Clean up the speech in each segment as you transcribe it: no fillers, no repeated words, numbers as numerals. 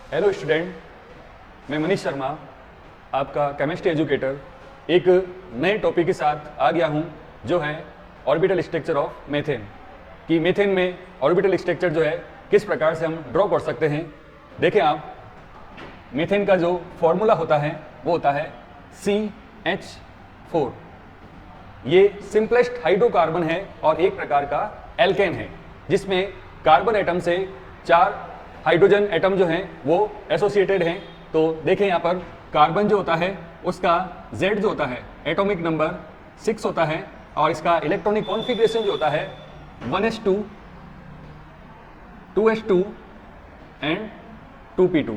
Hello student, मैं मनीष शर्मा, आपका chemistry educator, एक नए टॉपिक के साथ आ गया हूं जो है ऑर्बिटल स्ट्रक्चर ऑफ मीथेन। कि मीथेन में ऑर्बिटल स्ट्रक्चर जो है किस प्रकार से हम ड्रॉ कर सकते हैं। देखें आप, मीथेन का जो फॉर्मूला होता है वो होता है CH4। ये सिंपलेस्ट हाइड्रोकार्बन है और एक प्रकार का एल्केन है, जिसमें कार्बन एटम से 4 हाइड्रोजन एटम जो हैं वो एसोसिएटेड हैं। तो देखें यहाँ पर कार्बन जो होता है उसका Z जो होता है एटॉमिक नंबर 6 होता है और इसका इलेक्ट्रॉनिक कॉन्फ़िगरेशन जो होता है 1s2 2s2 एंड 2p2।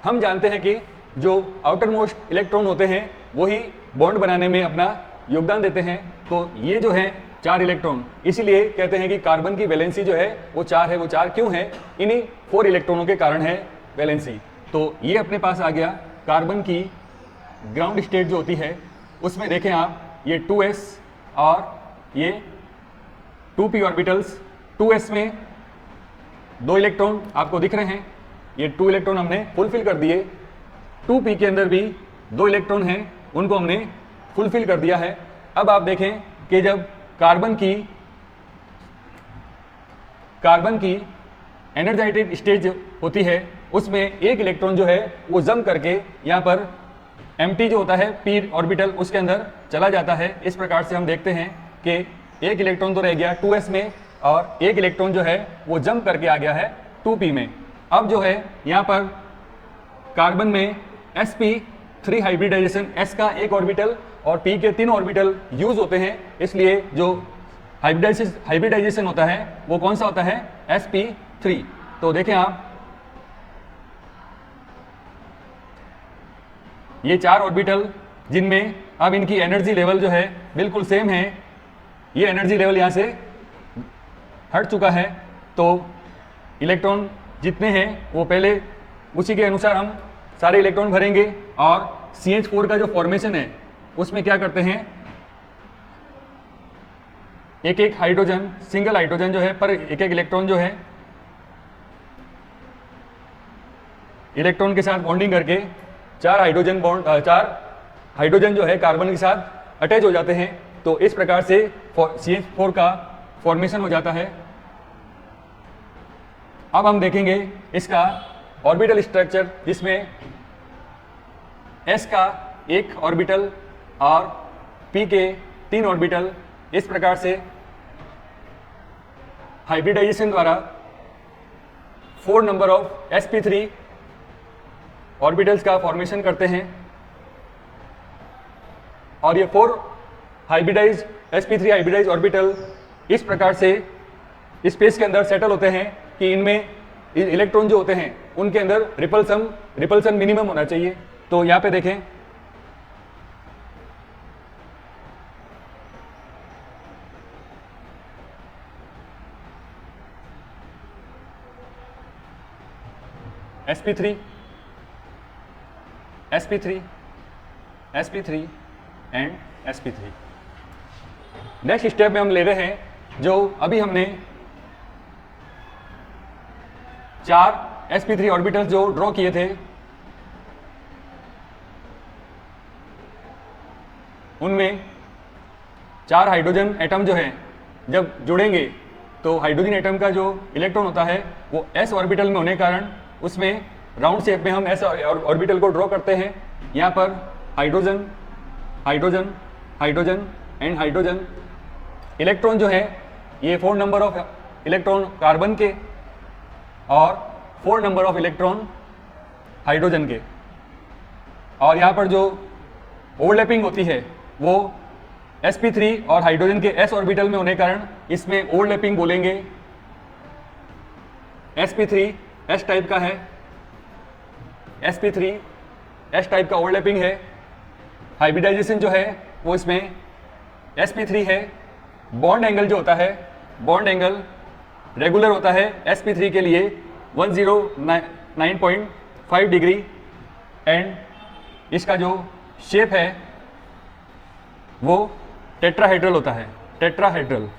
हम जानते हैं कि जो आउटर मोस्ट इलेक्ट्रॉन होते हैं वही बॉन्ड बनाने में अपना योगदान देते हैं। तो ये जो है 4 इलेक्ट्रॉन, इसीलिए कहते हैं कि कार्बन की वैलेंसी जो है वो 4 है। वो 4 क्यों है? इन्हीं 4 इलेक्ट्रॉनों के कारण है वैलेंसी। तो ये अपने पास आ गया कार्बन की ग्राउंड स्टेट जो होती है, उसमें देखें आप, ये 2s और ये 2p ऑर्बिटल्स। 2s में 2 इलेक्ट्रॉन आपको दिख रहे हैं, ये 2 इलेक्ट्रॉन हमने फुलफिल कर दिए। 2p के अंदर भी 2 इलेक्ट्रॉन हैं, उनको हमने फुलफिल कर दिया है। अब आप देखें कि जब कार्बन की एनर्जाइटेड स्टेज होती है उसमें एक इलेक्ट्रॉन जो है वो जम करके यहाँ पर एम्प्टी जो होता है p ऑर्बिटल उसके अंदर चला जाता है। इस प्रकार से हम देखते हैं कि एक इलेक्ट्रॉन तो रह गया 2s में और एक इलेक्ट्रॉन जो है वो जम करके आ गया है 2p में। अब जो है यहाँ पर कार्बन में sp3 हाइब्रिडाइजेशन, s का एक ऑर्बिटल और p के 3 ऑर्बिटल यूज होते हैं, इसलिए जो हाइब्रिडाइजेशन होता है वो कौन सा होता है? sp3। तो देखें आप, ये 4 ऑर्बिटल जिनमें अब इनकी एनर्जी लेवल जो है बिल्कुल सेम है। ये एनर्जी लेवल यहाँ से हट चुका है, तो इलेक्ट्रॉन जितने हैं वो पहले उसी के अनुसार हम सारे इलेक्ट्रॉन भरेंगे। और CH4 का जो फॉर्मेशन है उसमें क्या करते हैं, एक एक हाइड्रोजन, सिंगल हाइड्रोजन जो है पर एक एक इलेक्ट्रॉन जो है इलेक्ट्रॉन के साथ बॉन्डिंग करके 4 हाइड्रोजन जो है कार्बन के साथ अटैच हो जाते हैं। तो इस प्रकार से CH4 का फॉर्मेशन हो जाता है। अब हम देखेंगे इसका ऑर्बिटल स्ट्रक्चर, जिसमें S का एक ऑर्बिटल और P के 3 ऑर्बिटल इस प्रकार से हाइब्रिडाइजेशन द्वारा 4 नंबर ऑफ sp3 ऑर्बिटल्स का फॉर्मेशन करते हैं। और ये 4 sp3 हाइब्रिडाइज ऑर्बिटल इस प्रकार से स्पेस के अंदर सेटल होते हैं कि इनमें इलेक्ट्रॉन जो होते हैं उनके अंदर रिपल्सन मिनिमम होना चाहिए। तो यहाँ पे देखें, sp3 and sp3। Next step में हम ले रहे हैं जो अभी हमने 4 sp3 ऑर्बिटल्स जो ड्रॉ किए थे, उनमें 4 हाइड्रोजन एटम जो है जब जुड़ेंगे तो हाइड्रोजन एटम का जो इलेक्ट्रॉन होता है वो s ऑर्बिटल में होने के कारण उसमें राउंड शेप में हम s ऑर्बिटल को ड्रॉ करते हैं। यहाँ पर hydrogen hydrogen hydrogen and hydrogen. Electron जो है ये 4 नंबर ऑफ इलेक्ट्रॉन कार्बन के और 4 नंबर ऑफ इलेक्ट्रॉन हाइड्रोजन के। और यहाँ पर जो ओवरलैपिंग होती है वो sp3 और हाइड्रोजन के s ऑर्बिटल में होने के कारण इसमें ओवरलैपिंग बोलेंगे। sp3 s टाइप का है, sp3 s टाइप का ओवरलैपिंग है। हाइब्रिडाइजेशन जो है वो इसमें sp3 है। बॉन्ड एंगल जो होता है, बॉन्ड एंगल रेगुलर होता है sp3 के लिए 109.5 डिग्री। एंड इसका जो शेप है वो टेट्राहेड्रल होता है, टेट्राहेड्रल।